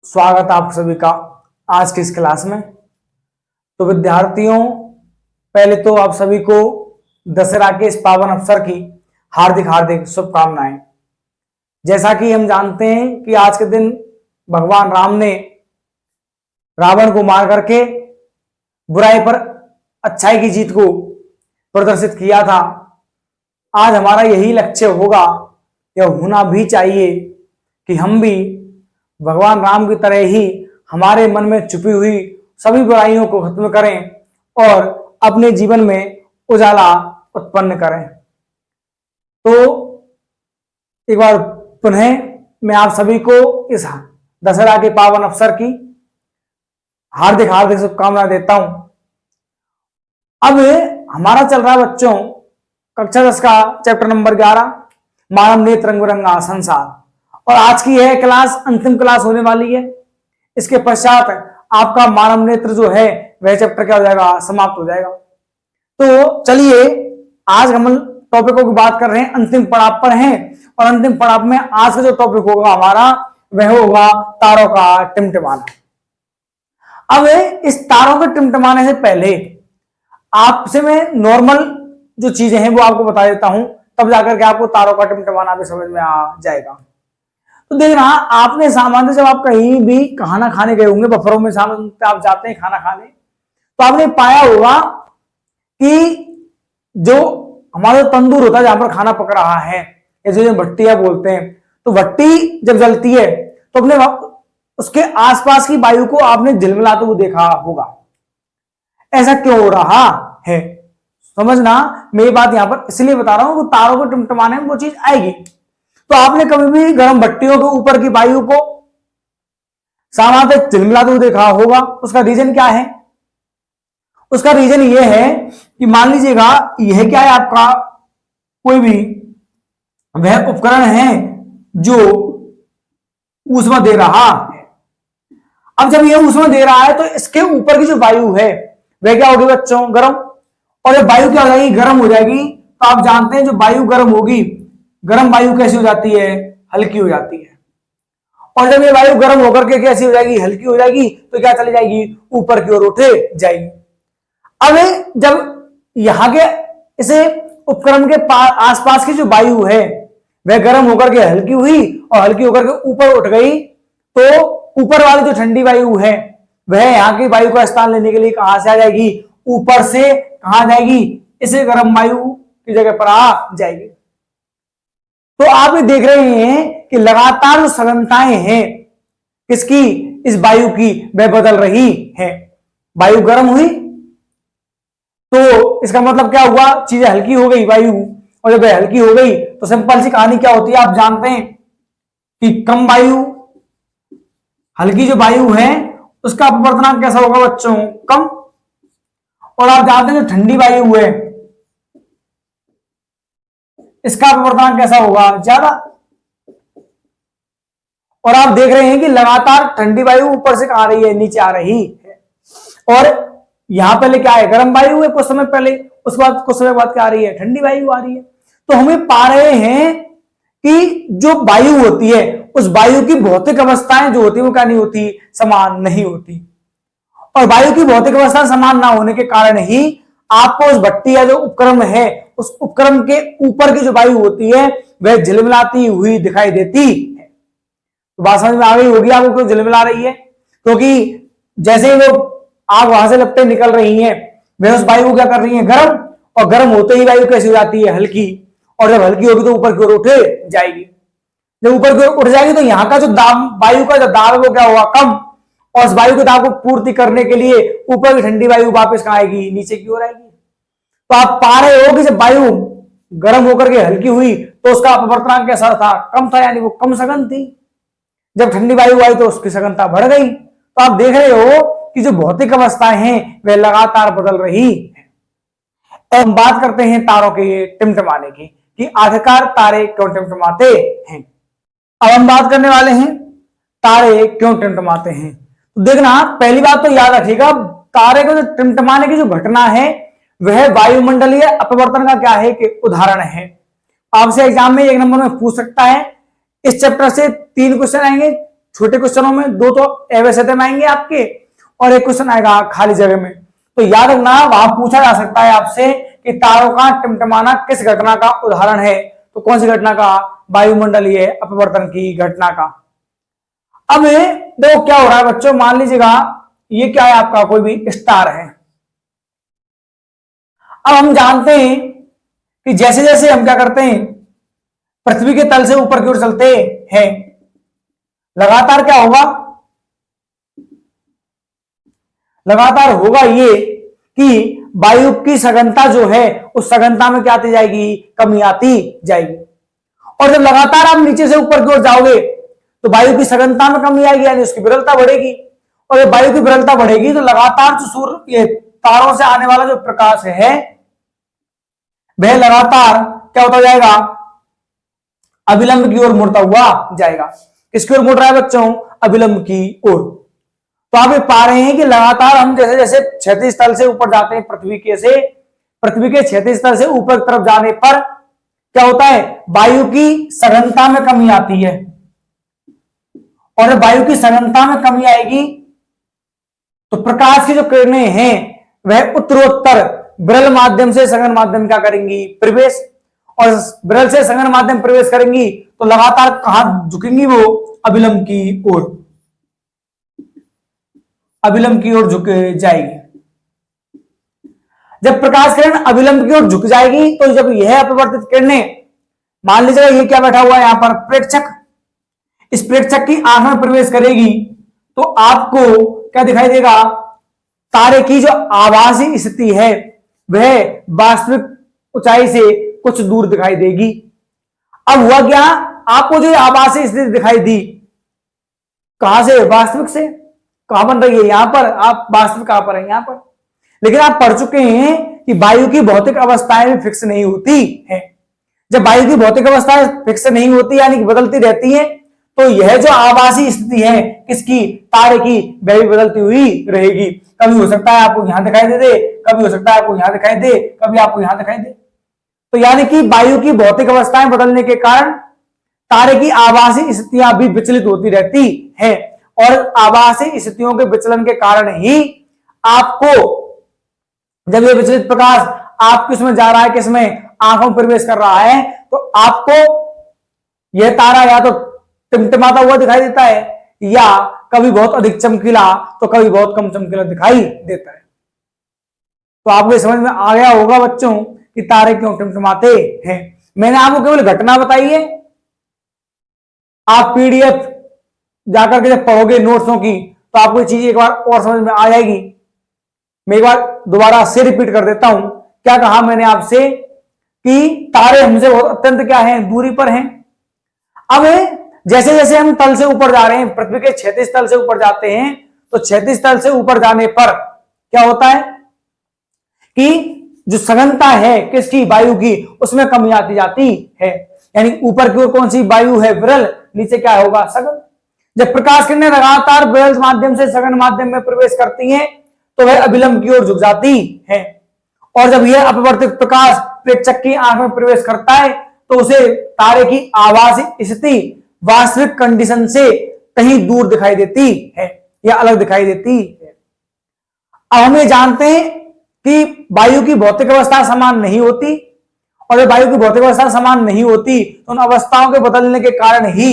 स्वागत आप सभी का आज की इस क्लास में। तो विद्यार्थियों, पहले तो आप सभी को दशहरा के इस पावन अवसर की हार्दिक हार्दिक शुभकामनाएं। जैसा कि हम जानते हैं कि आज के दिन भगवान राम ने रावण को मार करके बुराई पर अच्छाई की जीत को प्रदर्शित किया था। आज हमारा यही लक्ष्य होगा, यह होना भी चाहिए कि हम भी भगवान राम की तरह ही हमारे मन में छुपी हुई सभी बुराइयों को खत्म करें और अपने जीवन में उजाला उत्पन्न करें। तो एक बार पुनः मैं आप सभी को इस दशहरा के पावन अवसर की हार्दिक हार्दिक शुभकामनाएं देता हूं। अब हमारा चल रहा है बच्चों कक्षा 10 का चैप्टर नंबर 11 मानव नेत्र रंग बिरंगा संसार, और आज की यह क्लास अंतिम क्लास होने वाली है। इसके पश्चात आपका मानव नेत्र जो है वह चैप्टर क्या हो जाएगा, समाप्त हो जाएगा। तो चलिए आज हम टॉपिकों की बात कर रहे हैं, अंतिम पड़ाव पर हैं, और अंतिम पड़ाव में आज का जो टॉपिक होगा हमारा वह होगा तारों का टिमटिमाना। अब इस तारों के टिमटिमाने से पहले आपसे मैं नॉर्मल जो चीजें हैं वो आपको बता देता हूं, तब जाकर के आपको तारों का टिमटिमाना भी समझ में आ जाएगा। तो देखना, आपने सामान्य जब आप कहीं भी खाना खाने गए होंगे, बफरों में सामान्य आप जाते हैं खाना खाने, तो आपने पाया होगा कि जो हमारा तंदूर होता है जहां पर खाना पक रहा है, या जो भट्टियां बोलते हैं, तो भट्टी जब जलती है तो अपने उसके आसपास की वायु को आपने झिलमिलाते हुए देखा होगा। ऐसा क्यों हो रहा है समझना, मेरी बात यहां पर इसलिए बता रहा हूं कि तारों को टिमटिमाने में वो चीज आएगी। तो आपने कभी भी गर्म भट्टियों के ऊपर की वायु को सामान्य झिलमिलाते हुए देखा होगा। उसका रीजन क्या है? उसका रीजन यह है कि मान लीजिएगा यह क्या है, आपका कोई भी वह उपकरण है जो ऊष्मा दे रहा है। अब जब यह ऊष्मा दे रहा है तो इसके ऊपर की जो वायु है वह क्या होगी बच्चों, गर्म, और जब वायु क्या हो जाएगी, गर्म हो जाएगी। तो आप जानते हैं जो वायु गर्म होगी, गर्म वायु कैसी हो जाती है, हल्की हो जाती है। और जब ये वायु गर्म होकर के कैसी हो जाएगी, हल्की हो जाएगी, तो क्या चली जाएगी, ऊपर की ओर उठे जाएगी। अब जब यहां के इसे उपकरण के आसपास की जो वायु है वह गर्म होकर के हल्की हुई और हल्की होकर के ऊपर उठ गई, तो ऊपर वाली जो ठंडी वायु है वह यहां की वायु का स्थान लेने के लिए कहां से आ जाएगी, ऊपर से कहां जाएगी, इसे गर्म वायु की जगह पर आ जाएगी। तो आप ये देख रहे हैं कि लगातार जो सघनताएं हैं किसकी, इस वायु की, वह बदल रही है। वायु गर्म हुई तो इसका मतलब क्या हुआ, चीजें हल्की हो गई वायु, और जब हल्की हो गई तो सिंपल सी कहानी क्या होती है, आप जानते हैं कि कम वायु, हल्की जो वायु है उसका अपवर्तनांक कैसा होगा बच्चों, कम। और आप जानते हैं जो ठंडी वायु है इसका अपवर्तनांक कैसा होगा, ज्यादा। और आप देख रहे हैं कि लगातार ठंडी वायु ऊपर से कहां आ रही है, नीचे आ रही है। और यहां पहले क्या है, गर्म वायु है कुछ समय पहले, उसके बाद कुछ समय बाद क्या आ रही है, ठंडी वायु आ रही है। तो हमें पा रहे हैं कि जो वायु होती है उस वायु की भौतिक अवस्थाएं जो होती है वो क्या नहीं होती, समान नहीं होती। और वायु की भौतिक अवस्था समान ना होने के कारण ही आपको उस भट्टी या जो उपकरण है उस उपकरण के ऊपर की जो वायु होती है वह झिलमिलाती हुई दिखाई देती है। तो बात समझ में आ गई होगी आपको क्यों झिलमिला रही है, क्योंकि जैसे ही वो आग वहां से लपटें निकल रही हैं वह उस वायु को क्या कर रही है, गर्म, और गर्म होते ही वायु कैसी हो जाती है, हल्की, और जब हल्की होगी तो ऊपर की ओर उठ जाएगी। जब ऊपर की ओर उठ जाएगी तो यहाँ का जो दाब, वायु का जो दाब है वो क्या होगा, कम, और उस वायु के दाब को पूर्ति करने के लिए ऊपर की ठंडी वायु वापस कहां आएगी, नीचे की ओर आएगी। तो आप पा रहे हो कि जब वायु गर्म होकर के हल्की हुई तो उसका अपवर्तनांक कैसा था, कम था, यानी वो कम सघन थी। जब ठंडी वायु आई तो उसकी सघनता बढ़ गई। तो आप देख रहे हो कि जो भौतिक अवस्थाएं हैं वे लगातार बदल रही है। हम बात करते हैं तारों के टिमटिमाने की, कि आखिरकार तारे क्यों टिमटिमाते हैं। अब हम बात करने वाले हैं तारे क्यों टिमटिमाते हैं। तो देखना, पहली बात तो याद रखिएगा, तारे को जो टिमटिमाने की जो घटना है वह वायुमंडलीय अपवर्तन का क्या है कि उदाहरण है। आपसे एग्जाम में 1 नंबर में पूछ सकता है। इस चैप्टर से 3 क्वेश्चन आएंगे, छोटे क्वेश्चनों में 2 तो अवश्यता में आएंगे आपके और एक क्वेश्चन आएगा खाली जगह में। तो याद रखना वहां पूछा जा सकता है आपसे कि तारों का टिमटिमाना किस घटना का उदाहरण है। तो कौन सी घटना का? वायुमंडलीय अपवर्तन की घटना का। अब देखो क्या हो रहा है बच्चों, मान लीजिएगा ये क्या है आपका कोई भी स्टार है। अब हम जानते हैं कि जैसे जैसे हम क्या करते हैं पृथ्वी के तल से ऊपर की ओर चलते हैं लगातार क्या होगा, लगातार होगा ये कि वायु की सघनता जो है उस सघनता में क्या आती जाएगी, कमी आती जाएगी। और जब लगातार आप नीचे से ऊपर की ओर जाओगे तो वायु की सघनता में कमी आएगी, यानी उसकी विरलता बढ़ेगी। और जब वायु की विरलता बढ़ेगी तो लगातार जो सूर्य ये तारों से आने वाला जो प्रकाश है वह लगातार क्या होता जाएगा, अभिलंब की ओर मुड़ता हुआ जाएगा। किसकी ओर मुड़ रहा है बच्चों? अभिलंब की ओर। तो आप ये पा रहे हैं कि लगातार हम जैसे जैसे क्षैतिज तल से ऊपर जाते हैं पृथ्वी के क्षैतिज तल से ऊपर तरफ जाने पर क्या होता है, वायु की सघनता में कमी आती है। और जब वायु की सघनता में कमी आएगी तो प्रकाश की जो किरणें हैं वह उत्तरोत्तर विरल माध्यम से सघन माध्यम क्या करेंगी, प्रवेश। और विरल से सघन माध्यम प्रवेश करेंगी तो लगातार कहां झुकेंगी वो, अभिलंब की ओर, अभिलंब की ओर झुक जाएगी। जब प्रकाश किरण अभिलंब की ओर झुक जाएगी तो जब यह अपवर्तित किरणें, मान लीजिएगा ये क्या बैठा हुआ है यहां पर, प्रेक्षक, इस प्रेक्षक की आंख में प्रवेश करेगी तो आपको क्या दिखाई देगा, तारे की जो आभासी स्थिति है वह वास्तविक ऊंचाई से कुछ दूर दिखाई देगी। अब हुआ क्या, आपको जो आभासी स्थिति दिखाई दी कहां से, वास्तविक से। कहां बन रही है, यहां पर, आप वास्तविक कहां पर है, यहां पर। लेकिन आप पढ़ चुके हैं कि वायु की भौतिक अवस्थाएं भी फिक्स नहीं होती है। जब वायु की भौतिक अवस्थाएं फिक्स नहीं होती यानी कि बदलती रहती है तो यह जो आभासी स्थिति है किसकी, तारे की, वह भी बदलती हुई रहेगी। कभी हो सकता है आपको यहां दिखाई दे, कभी हो सकता है आपको यहां दिखाई दे, कभी आपको यहां दिखाई दे। तो यानी कि वायु की भौतिक अवस्थाएं बदलने के कारण तारे की आभासी स्थितियां भी विचलित होती रहती हैं। और आभासी स्थितियों के विचलन के कारण ही आपको जब ये विचलित प्रकाश आप किसमें जा रहा है, किसमें, आंखों में प्रवेश कर रहा है, तो आपको यह तारा या तो टिमटिमाता हुआ दिखाई देता है या कभी बहुत अधिक चमकीला तो कभी बहुत कम चमकीला दिखाई देता है। तो आपको समझ में आ गया होगा बच्चों कि तारे क्यों टिमटिमाते हैं। मैंने आपको केवल घटना बताई है, आप पीडीएफ जाकर के जब पढ़ोगे नोट्सों की तो आपको ये चीज एक बार और समझ में आ जाएगी। मैं एक बार दोबारा से रिपीट कर देता हूं, क्या कहा मैंने आपसे कि तारे हमसे बहुत अत्यंत क्या है, दूरी पर हैं। अब जैसे जैसे हम तल से ऊपर जा रहे हैं, पृथ्वी के क्षैतिज तल से ऊपर जाते हैं तो क्षैतिज तल से ऊपर जाने पर क्या होता है कि जो सघनता है किसकी, वायु की, उसमें कमी आती जाती है। यानी ऊपर की ओर कौन सी वायु है, विरल, नीचे क्या होगा, सघन। जब प्रकाश किरणें लगातार विरल माध्यम से सघन माध्यम में प्रवेश करती हैं तो वह अभिलंब की ओर झुक जाती है। और जब यह अपवर्तित प्रकाश प्रेक्षक की आंख में प्रवेश करता है तो उसे तारे की आभासी स्थिति वास्तविक कंडीशन से कहीं दूर दिखाई देती है या अलग दिखाई देती है। अब हम ये जानते हैं कि वायु की भौतिक अवस्था समान नहीं होती, और जब वायु की भौतिक अवस्था समान नहीं होती तो उन अवस्थाओं के बदलने के कारण ही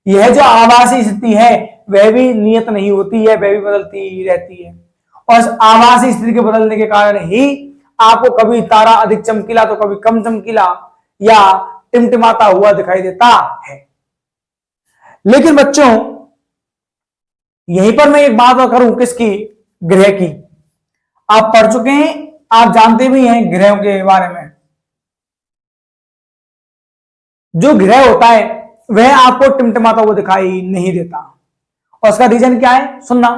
यह जो आभासी स्थिति है वह भी नियत नहीं होती है, वह भी बदलती ही रहती है। और आभासी स्थिति के बदलने के कारण ही आपको कभी तारा अधिक चमकीला तो कभी कम चमकीला या टिमटिमाता हुआ दिखाई देता है। लेकिन बच्चों यहीं पर मैं एक बात और करूं, किसकी, ग्रह की। आप पढ़ चुके हैं, आप जानते भी हैं ग्रहों के बारे में। जो ग्रह होता है वह आपको टिमटिमाता हुआ दिखाई नहीं देता, और उसका रीजन क्या है, सुनना।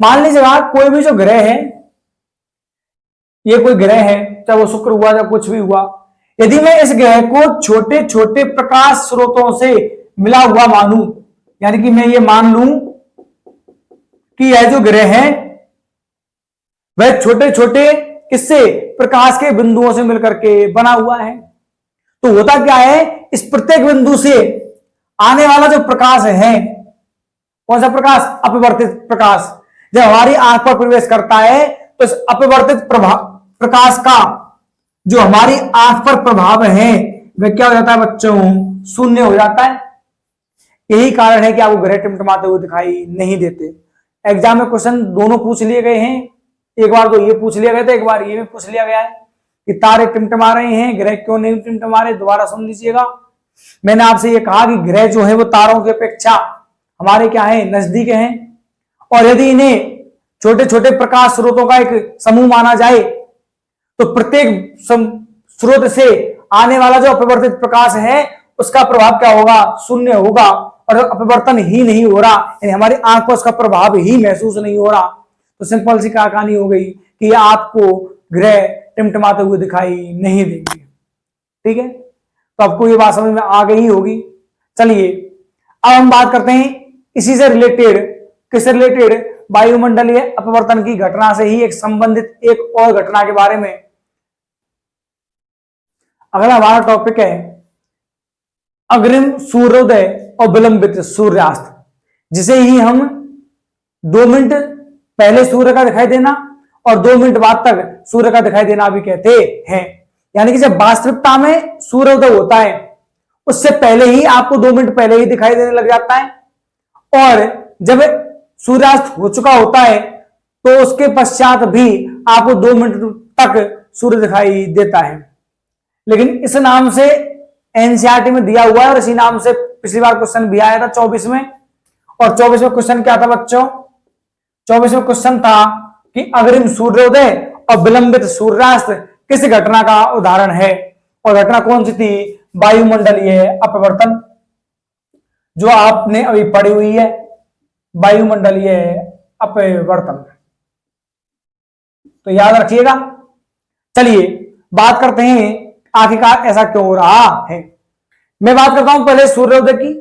मान लीजिएगा कोई भी जो ग्रह है, ये कोई ग्रह है, चाहे वो शुक्र हुआ चाहे कुछ भी हुआ, यदि मैं इस ग्रह को छोटे छोटे प्रकाश स्रोतों से मिला हुआ मानूं, यानी कि मैं ये मान लूं कि यह जो ग्रह है वह छोटे छोटे किससे, प्रकाश के बिंदुओं से मिलकर के बना हुआ है, तो होता क्या है, इस प्रत्येक बिंदु से आने वाला जो प्रकाश है कौन सा प्रकाश? अपवर्तित प्रकाश। जब हमारी आंख पर प्रवेश करता है तो इस अपवर्तित प्रकाश का जो हमारी आंख पर प्रभाव है वह क्या हो जाता है बच्चों? शून्य हो जाता है। यही कारण है कि आपको ग्रह टिमटिमाते हुए दिखाई नहीं देते। एग्जाम में क्वेश्चन दोनों पूछ लिए गए हैं, एक बार तो ये पूछ लिया गया था, एक बार ये भी पूछ लिया गया है कि तारे टिमटिमा रहे हैं, ग्रह क्यों नहीं टिमटिमा रहे। दोबारा सुन लीजिएगा। मैंने आपसे ये कहा कि ग्रह जो है वो तारों की अपेक्षा हमारे क्या है? नजदीक हैं, और यदि इन्हें छोटे छोटे प्रकाश स्रोतों का एक समूह माना जाए तो प्रत्येक स्रोत से आने वाला जो अपवर्तित प्रकाश है उसका प्रभाव क्या होगा? शून्य होगा, और अपवर्तन ही नहीं हो रहा, यानी हमारी आंख पर उसका प्रभाव ही महसूस नहीं हो रहा। तो सिंपल सी कहानी हो गई कि आपको ग्रह टिमटिमाते हुए दिखाई नहीं देंगे। ठीक है, तो आपको ये बात समझ में आ गई होगी। चलिए अब हम बात करते हैं इसी से रिलेटेड, किससे रिलेटेड? वायुमंडलीय अपवर्तन की घटना से ही एक संबंधित एक और घटना के बारे में। अगला हमारा टॉपिक है अग्रिम सूर्योदय और विलंबित सूर्यास्त, जिसे ही हम 2 मिनट पहले सूर्य का दिखाई देना और 2 मिनट बाद तक सूर्य का दिखाई देना भी कहते हैं। यानी कि जब वास्तविकता में सूर्योदय होता है उससे पहले ही आपको 2 मिनट पहले ही दिखाई देने लग जाता है, और जब सूर्यास्त हो चुका होता है तो उसके पश्चात भी आपको 2 मिनट तक सूर्य दिखाई देता है। लेकिन इस नाम से एनसीईआरटी में दिया हुआ है, और इसी नाम से पिछली बार क्वेश्चन भी आया था 24 में। और 24वें क्वेश्चन क्या था बच्चों? 24वें क्वेश्चन था कि अग्रिम सूर्योदय और विलंबित सूर्यास्त किस घटना का उदाहरण है, और घटना कौन सी थी? वायुमंडलीय अपवर्तन, जो आपने अभी पढ़ी हुई है, वायुमंडलीय अपवर्तन। तो याद रखिएगा। चलिए बात करते हैं आखिरकार ऐसा क्यों हो रहा है। मैं बात करता हूं पहले सूर्योदय की।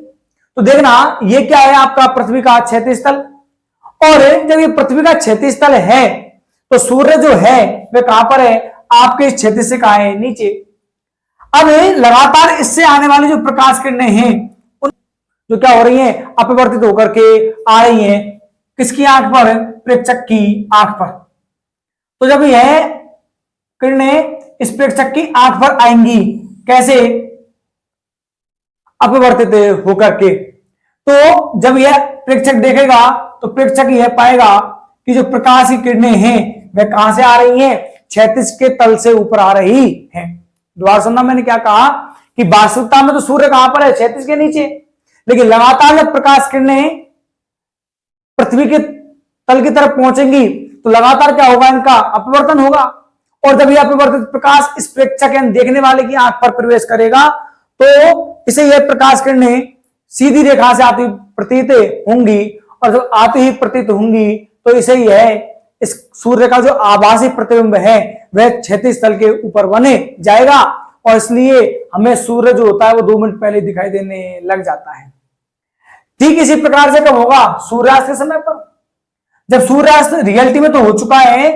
तो देखना ये क्या है? आपका पृथ्वी का क्षैतिज तल, और जब ये पृथ्वी का क्षैतिज तल है तो सूर्य जो है वह कहां पर है? आपके क्षैतिज से कहां है? नीचे। अब लगातार इससे आने वाली जो प्रकाश किरणें हैं जो क्या हो रही हैं? अपवर्तित होकर के आ रही हैं किसकी आंख पर? प्रेक्षक की आंख पर। तो जब यह किरणें इस प्रेक्षक की आंख पर आएंगी, कैसे? अपवर्तित होकर के। तो जब यह प्रेक्षक देखेगा तो प्रेक्षक यह पाएगा कि जो प्रकाश की किरणें हैं वह कहां से आ रही हैं? क्षैतिज के तल से ऊपर आ रही हैं। दोबारा सुनना, मैंने क्या कहा कि वास्तविकता में तो सूर्य कहां पर है? क्षैतिज के नीचे। लेकिन लगातार जब प्रकाश किरणें पृथ्वी के तल की तरफ पहुंचेंगी तो लगातार क्या होगा? इनका अपवर्तन होगा, और जब यह अपवर्तित प्रकाश इस प्रेक्षक देखने वाले की आंख पर प्रवेश करेगा तो इसे यह प्रकाश किरणें सीधी रेखा से आती प्रतीत होंगी, और जब आती ही प्रतीत होंगी तो इसे यह इस सूर्य का जो आभासी प्रतिबिंब है वह क्षैतिज तल के ऊपर बने जाएगा, और इसलिए हमें सूर्य जो होता है वो 2 मिनट पहले दिखाई देने लग जाता है। ठीक इसी प्रकार से कब होगा? सूर्यास्त के समय पर। जब सूर्यास्त रियलिटी में तो हो चुका है,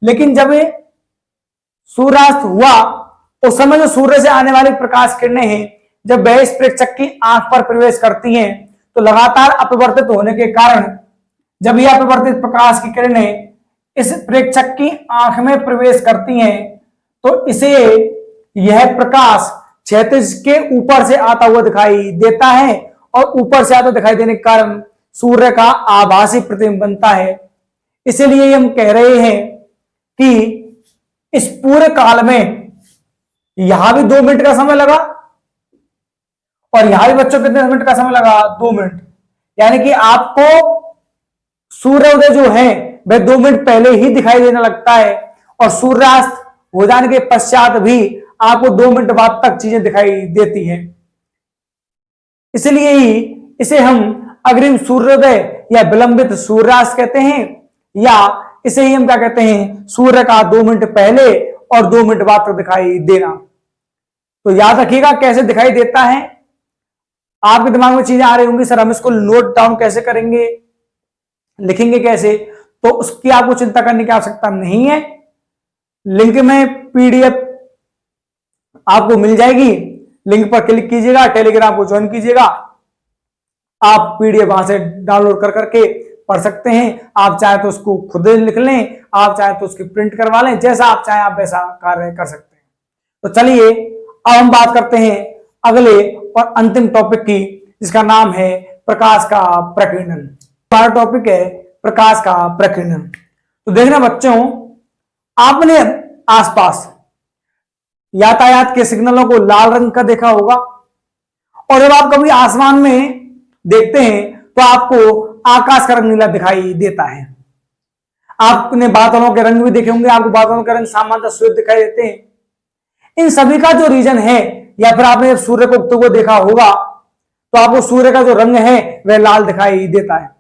लेकिन जब सूर्यास्त हुआ उस समय जो सूर्य से आने वाली प्रकाश किरणें हैं जब वह इस प्रेक्षक की आंख पर प्रवेश करती हैं तो लगातार अपवर्तित होने के कारण जब यह अपवर्तित प्रकाश की किरणें इस प्रेक्षक की आंख में प्रवेश करती हैं तो इसे यह प्रकाश क्षैतिज के ऊपर से आता हुआ दिखाई देता है, और ऊपर से आता दिखाई देने के कारण सूर्य का आभासी प्रतिबिंब बनता है। इसलिए हम कह रहे हैं कि इस पूरे काल में यहां भी 2 मिनट का समय लगा, और यहां भी बच्चों कितने मिनट का समय लगा? 2 मिनट। यानी कि आपको सूर्योदय जो है वह 2 मिनट पहले ही दिखाई देने लगता है, और सूर्यास्त हो जाने के पश्चात भी आपको 2 मिनट बाद तक चीजें दिखाई देती हैं। इसलिए ही इसे हम अग्रिम सूर्योदय या विलंबित सूर्यास्त कहते हैं, या इसे ही हम क्या कहते हैं? सूर्य का 2 मिनट पहले और 2 मिनट बाद तक दिखाई देना। तो याद रखिएगा कैसे दिखाई देता है। आपके दिमाग में चीजें आ रही होंगी, सर हम इसको नोट डाउन कैसे करेंगे, लिखेंगे कैसे? तो उसकी आपको चिंता करने की आवश्यकता नहीं है। लिंक में पीडीएफ आपको मिल जाएगी, लिंक पर क्लिक कीजिएगा, टेलीग्राम को ज्वाइन कीजिएगा, आप पीडीएफ वहां से डाउनलोड कर करके पढ़ सकते हैं। आप चाहे तो उसको खुद लिख लें, आप चाहे तो उसकी प्रिंट करवा लें, जैसा आप चाहें आप वैसा कार्य कर सकते हैं। तो चलिए अब हम बात करते हैं अगले और अंतिम टॉपिक की, जिसका नाम है प्रकाश का प्रकीर्णन। हमारा टॉपिक है प्रकाश का प्रकीर्णन। तो देखना बच्चों, आपने आसपास यातायात के सिग्नलों को लाल रंग का देखा होगा, और जब आप कभी आसमान में देखते हैं तो आपको आकाश का रंग नीला दिखाई देता है। आपने बादलों के रंग भी देखे होंगे, आपको बादलों के रंग सामान्यतः श्वेत दिखाई देते हैं। इन सभी का जो रीजन है, या फिर आपने सूर्य को उगते हुए देखा होगा तो आपको सूर्य का जो रंग है वह लाल दिखाई देता है।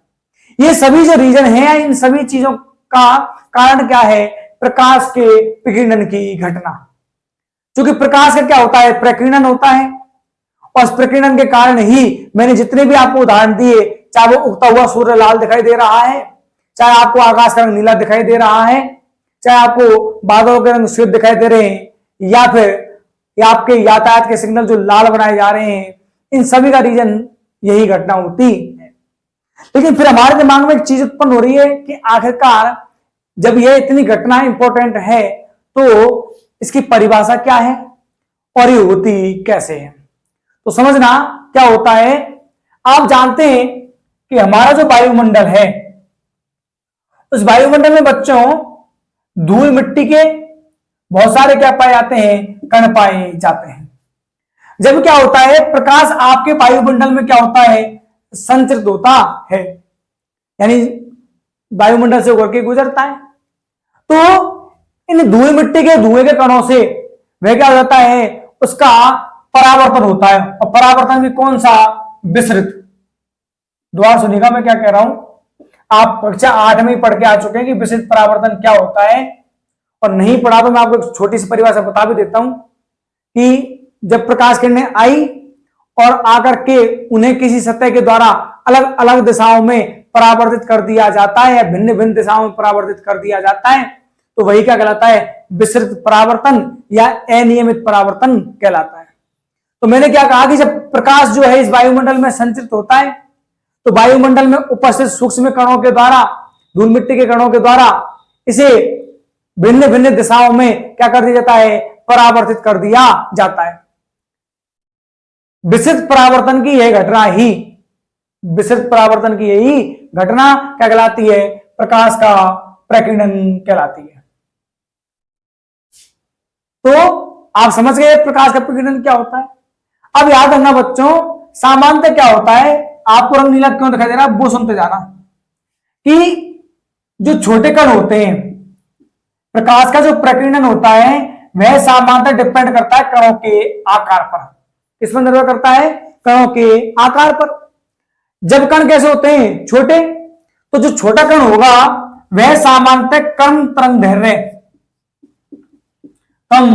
ये सभी जो रीजन है, इन सभी चीजों का कारण क्या है? प्रकाश के प्रकीर्णन की घटना। क्योंकि प्रकाश का क्या होता है? प्रकीर्णन होता है, और इस प्रकीर्णन के कारण ही मैंने जितने भी आपको उदाहरण दिए, चाहे वो उगता हुआ सूर्य लाल दिखाई दे रहा है, चाहे आपको आकाश का रंग नीला दिखाई दे रहा है, चाहे आपको बादलों के रंग श्वेत दिखाई दे रहे हैं, या फिर आपके यातायात के सिग्नल जो लाल बनाए जा रहे हैं, इन सभी का रीजन यही घटना होती है। लेकिन फिर हमारे दिमाग में एक चीज उत्पन्न हो रही है कि आखिरकार जब यह इतनी घटना इंपॉर्टेंट है तो इसकी परिभाषा क्या है और ये होती कैसे है? तो समझना क्या होता है। आप जानते हैं कि हमारा जो वायुमंडल है, उस वायुमंडल में बच्चों धूल मिट्टी के बहुत सारे क्या पाए जाते हैं? कण पाए जाते हैं। जब क्या होता है, प्रकाश आपके वायुमंडल में क्या होता है? संचरित होता है, यानी वायुमंडल से होकर के गुजरता है। तो इन धूल मिट्टी के धुएं के कणों से वह क्या हो जाता है? उसका परावर्तन होता है। और परावर्तन भी कौन सा? विसरित। दोबारा सुनिएगा मैं क्या कह रहा हूं। आप कक्षा 8 में ही पढ़ के आ चुके हैं कि विसरित परावर्तन क्या होता है, और नहीं पढ़ा तो मैं आपको एक छोटी सी परिभाषा बता भी देता हूं कि जब प्रकाश किरणें आई और आकर के उन्हें किसी सतह के द्वारा अलग अलग दिशाओं में परावर्तित कर दिया जाता है, या भिन्न भिन्न दिशाओं में परावर्तित कर दिया जाता है, तो वही क्या कहलाता है? विसरित परावर्तन या अनियमित परावर्तन कहलाता है। तो मैंने क्या कहा कि जब प्रकाश जो है इस वायुमंडल में संचरित होता है, तो वायुमंडल में उपस्थित सूक्ष्म कणों के द्वारा, धूल मिट्टी के कणों के द्वारा इसे भिन्न भिन्न दिशाओं में क्या कर दिया जाता है? परावर्तित कर दिया जाता है। विसरित परावर्तन की यह घटना ही, विसरित परावर्तन की यही घटना क्या कहलाती है? प्रकाश का प्रकीर्णन कहलाती है। तो आप समझ गए प्रकाश का प्रकीर्णन क्या होता है। अब याद रखना बच्चों, सामान्यतः क्या होता है, आपको रंग नीला क्यों दिखाई दे रहा है वो सुनते जाना, कि जो छोटे कण होते हैं, प्रकाश का जो प्रकीर्णन होता है वह सामान्यतः डिपेंड करता है कणों के आकार पर। किस पर निर्भर करता है? कणों के आकार पर। जब कण कैसे होते हैं? छोटे, तो जो छोटा कण होगा वह सामान्यतः कम तरंगदैर्घ्य, कम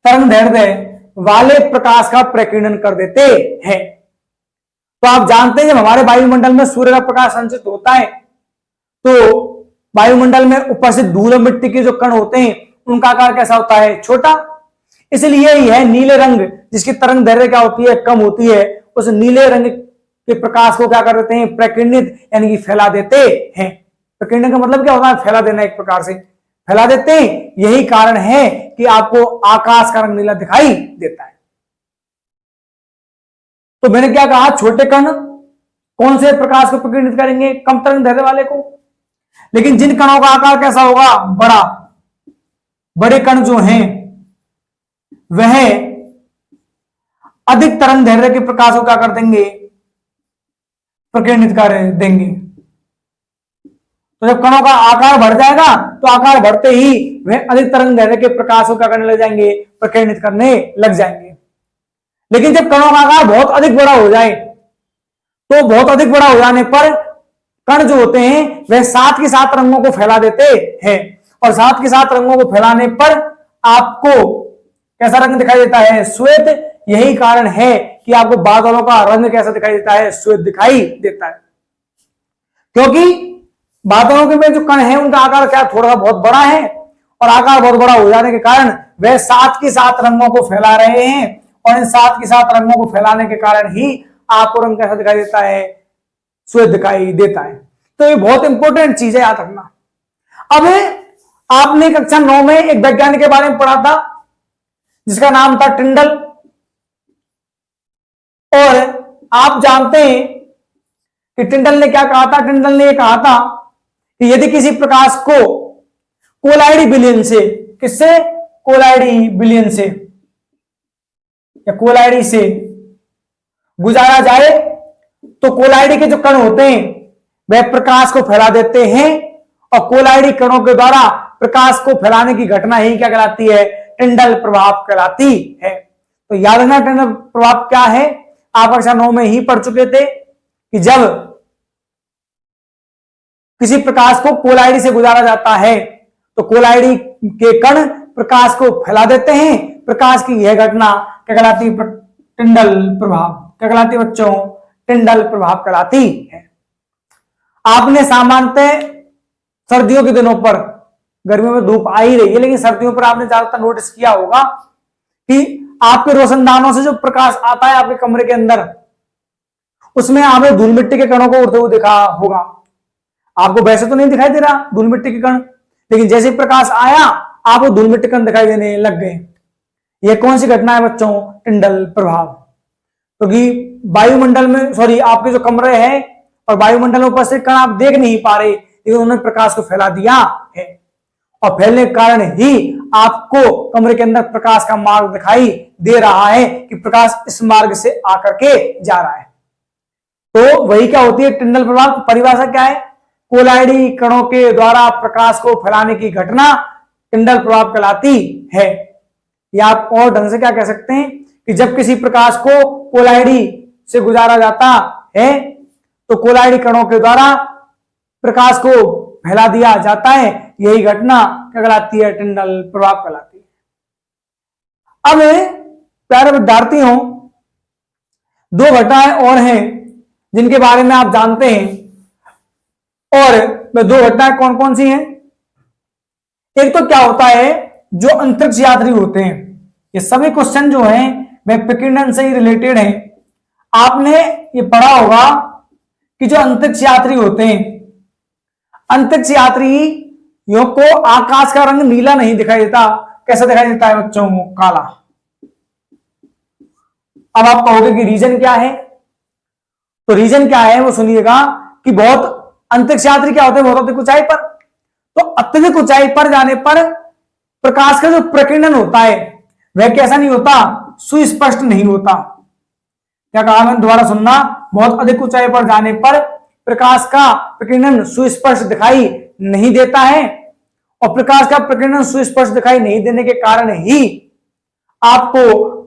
तरंगदैर्घ्य वाले प्रकाश का प्रकीर्णन कर देते हैं। तो आप जानते हैं जब हमारे वायुमंडल में सूर्य का प्रकाश संचित होता है, तो वायुमंडल में उपस्थित धूल और मिट्टी के जो कण होते हैं उनका आकार कैसा होता है? छोटा। इसलिए ही है नीले रंग, जिसकी तरंग दैर्घ्य क्या होती है? कम होती है, उस नीले रंग के प्रकाश को क्या कर देते हैं? प्रकीर्णित, यानी कि फैला देते हैं। प्रकीर्णन का मतलब क्या होता है? फैला देना, एक प्रकार से फैला देते हैं। यही कारण है कि आपको आकाश का रंग नीला दिखाई देता है। तो मैंने क्या कहा, छोटे कण कौन से प्रकाश को प्रकीर्णित करेंगे? कम तरंग दैर्घ्य वाले को। लेकिन जिन कणों का आकार कैसा होगा? बड़ा, बड़े कण जो हैं वह अधिक तरंग दैर्घ्य के प्रकाश को क्या कर देंगे? प्रकीर्णित कर देंगे। तो जब कणों का आकार बढ़ जाएगा तो आकार बढ़ते ही वह अधिक तरंग दैर्घ्य के प्रकाश को क्या करने लग जाएंगे? प्रकीर्णित करने लग जाएंगे। लेकिन जब कणों का आकार बहुत अधिक बड़ा हो जाए, तो बहुत अधिक बड़ा हो जाने पर कण जो होते हैं वह साथ के साथ रंगों को फैला देते हैं, और साथ के साथ रंगों को फैलाने पर आपको कैसा रंग दिखाई देता है? श्वेत। यही कारण है कि आपको बादलों का रंग कैसा दिखाई देता है? श्वेत दिखाई देता है। क्योंकि बादलों के में जो कण है उनका आकार क्या थोड़ा सा बहुत बड़ा है, और आकार बहुत बड़ा हो जाने के कारण वह साथ के साथ रंगों को फैला रहे हैं, और इन साथ के साथ रंगों को फैलाने के कारण ही आपको रंग कैसा दिखाई देता है, श्वेत दिखाई देता है। तो ये बहुत इंपॉर्टेंट चीज है, याद रखना। अब आपने कक्षा 9 में एक वैज्ञानिक के बारे में पढ़ा था जिसका नाम था टिंडल, और आप जानते हैं कि टिंडल ने क्या कहा था। टिंडल ने यह कहा था कि यदि किसी प्रकाश को कोलाइडी विलयन से, किससे, कोलाइडी विलयन से या कोलाइडी से गुजारा जाए तो कोलाइडी के जो कण होते हैं वह प्रकाश को फैला देते हैं, और कोलाइडी कणों के द्वारा प्रकाश को फैलाने की घटना ही क्या कहलाती है, टिंडल प्रभाव कहलाती है। तो याद रखना टिंडल प्रभाव क्या है, आप कक्षा 9 में ही पढ़ चुके थे कि जब किसी प्रकाश को कोलाइडी से गुजारा जाता है तो कोलाइडी के कण प्रकाश को फैला देते हैं। प्रकाश की यह घटना क्या कहलाती है, टिंडल प्रभाव। क्या कहलाती है बच्चों, टिंडल प्रभाव कहलाती है। आपने सामान्यतः सर्दियों के दिनों पर, गर्मियों में धूप आ ही रही है, लेकिन सर्दियों पर आपने ज्यादातर नोटिस किया होगा कि आपके रोशनदानों से जो प्रकाश आता है आपके कमरे के अंदर, उसमें आपने धूल मिट्टी के कणों को उड़ते हुए देखा होगा। आपको वैसे तो नहीं दिखाई दे रहा धूल मिट्टी के कण, लेकिन जैसे प्रकाश आया आपको धूल मिट्टी कण दिखाई देने लग गए। यह कौन सी घटना है बच्चों, टिंडल प्रभाव। क्योंकि वायुमंडल में, सॉरी, आपके जो कमरे हैं और वायुमंडल में उपस्थित कण आप देख नहीं पा रहे, लेकिन उन्होंने प्रकाश को फैला दिया है, और फैलने के कारण ही आपको कमरे के अंदर प्रकाश का मार्ग दिखाई दे रहा है कि प्रकाश इस मार्ग से आकर के जा रहा है। तो वही क्या होती है टिंडल प्रभाव। परिभाषा क्या है, कोलाइडी कणों के द्वारा प्रकाश को फैलाने की घटना टिंडल प्रभाव कहलाती है। या आप और ढंग से क्या कह सकते हैं कि जब किसी प्रकाश को कोलाइडी से गुजारा जाता है तो कोलाइडी कणों के द्वारा प्रकाश को फैला दिया जाता है, यही घटना क्या कहलाती है, टिंडल प्रभाव कहलाती है। अब प्यारे विद्यार्थियों, दो घटनाएं और हैं जिनके बारे में आप जानते हैं, और वे दो घटनाएं कौन कौन सी हैं। एक तो क्या होता है, जो अंतरिक्ष यात्री होते हैं, ये सभी क्वेश्चन जो हैं वे प्रकीर्णन से ही रिलेटेड हैं। आपने ये पढ़ा होगा कि जो अंतरिक्ष यात्री होते हैं, अंतरिक्ष यात्रियों को आकाश का रंग नीला नहीं दिखाई देता। कैसा दिखाई देता है बच्चों, काला। अब आप कहोगे कि रीजन क्या है, तो रीजन क्या है वो सुनिएगा कि बहुत अंतरिक्ष यात्री क्या होते हैं, बहुत अधिक ऊंचाई पर, तो अत्यधिक ऊंचाई पर जाने पर प्रकाश का जो प्रकीर्णन होता है वह कैसा नहीं होता, सुस्पष्ट नहीं होता। क्या कहा मैंने, दोबारा सुनना, बहुत अधिक ऊंचाई पर जाने पर प्रकाश का प्रकीर्णन सुस्पष्ट दिखाई नहीं देता है, और प्रकाश का प्रकीर्णन सुस्पष्ट दिखाई नहीं देने के कारण ही आपको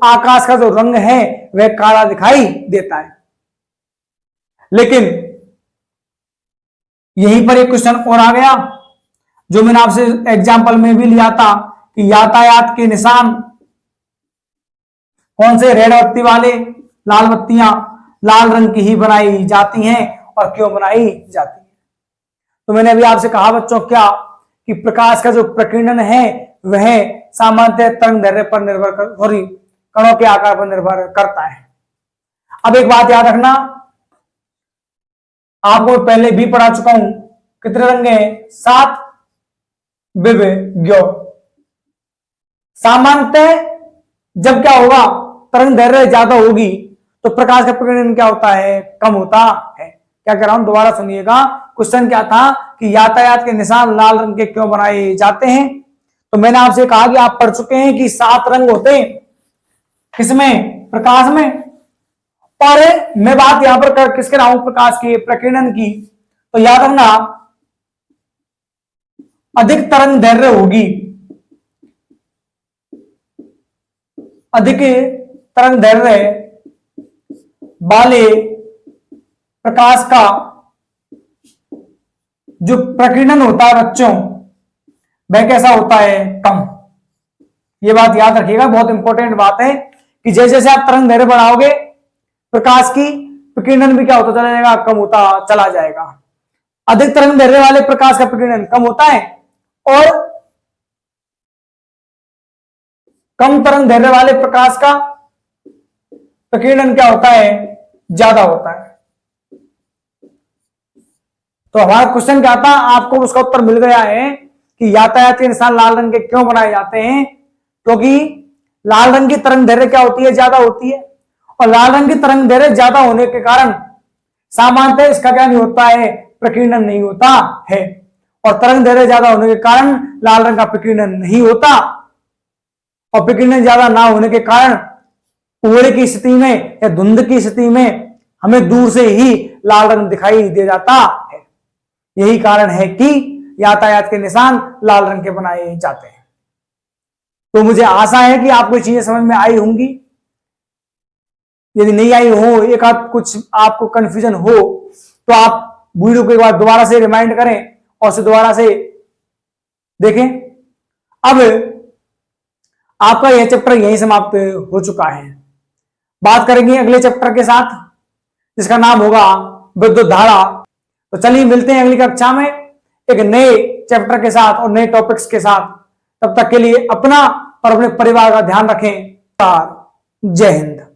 आकाश का जो रंग है वह काला दिखाई देता है। लेकिन यहीं पर एक क्वेश्चन और आ गया जो मैंने आपसे एग्जाम्पल में भी लिया था कि यातायात के निशान कौन से, रेड बत्ती वाले, लाल बत्तियां लाल रंग की ही बनाई जाती हैं, और क्यों बनाई जाती है। तो मैंने अभी आपसे कहा बच्चों क्या, कि प्रकाश का जो प्रकीर्णन है वह सामान्यतः तरंग दैर्ध्य पर निर्भर कर, सॉरी, कणों के आकार पर निर्भर करता है। अब एक बात याद रखना, आपको पहले भी पढ़ा चुका हूं, कितने रंग हैं, 7 विविध। सामान्यतः जब क्या होगा, तरंग दैर्ध्य ज्यादा होगी तो प्रकाश का प्रकीर्णन क्या होता है, कम होता है। क्या कह रहा हूं, दोबारा सुनिएगा। क्वेश्चन क्या था कि यातायात के निशान लाल रंग के क्यों बनाए जाते हैं। तो मैंने आपसे कहा कि आप पढ़ चुके हैं कि 7 रंग होते हैं किसमें, प्रकाश में। और मैं बात यहां पर किसके रहा हूं, प्रकाश के प्रकीर्णन की। तो याद रखना, अधिक तरंग दैर्ध्य होगी, अधिक तरंग दैर्ध्य वाले प्रकाश का जो प्रकीर्णन होता है बच्चों वह कैसा होता है, कम। ये बात याद रखिएगा, बहुत इंपॉर्टेंट बात है कि जैसे जैसे आप तरंग दैर्ध्य बढ़ाओगे प्रकाश की प्रकीर्णन भी क्या होता चला जाएगा, कम होता चला जाएगा। अधिक तरंग दैर्ध्य वाले प्रकाश का प्रकीर्णन कम होता है, और कम तरंग दैर्ध्य वाले प्रकाश का प्रकीर्णन क्या होता है, ज्यादा होता है। तो हमारा क्वेश्चन क्या था, आपको उसका उत्तर मिल गया है कि यातायात के निशान लाल रंग के क्यों बनाए जाते हैं, क्योंकि लाल रंग की तरंग दैर्घ्य क्या होती है, ज्यादा होती है, और लाल रंग की तरंग दैर्घ्य ज्यादा होने के कारण सामान्यतः इसका क्या नहीं होता है, प्रकीर्णन नहीं होता है, और तरंग दैर्घ्य ज्यादा होने के कारण लाल रंग का प्रकीर्णन नहीं होता, और प्रकीर्णन ज्यादा ना होने के कारण कोहरे की स्थिति में या धुंध की स्थिति में हमें दूर से ही लाल रंग दिखाई दे जाता है। यही कारण है कि यातायात के निशान लाल रंग के बनाए जाते हैं। तो मुझे आशा है कि आपको चीजें समझ में आई होंगी। यदि नहीं आई हो, एक आध कुछ आपको कंफ्यूजन हो, तो आप वीडियो को एक बार दोबारा से रिमाइंड करें और उसे दोबारा से देखें। अब आपका यह चैप्टर यहीं समाप्त हो चुका है। बात करेंगे अगले चैप्टर के साथ, जिसका नाम होगा विद्युत धारा। तो चलिए मिलते हैं अगली कक्षा में एक नए चैप्टर के साथ और नए टॉपिक्स के साथ। तब तक के लिए अपना और अपने परिवार का ध्यान रखें। जय हिंद।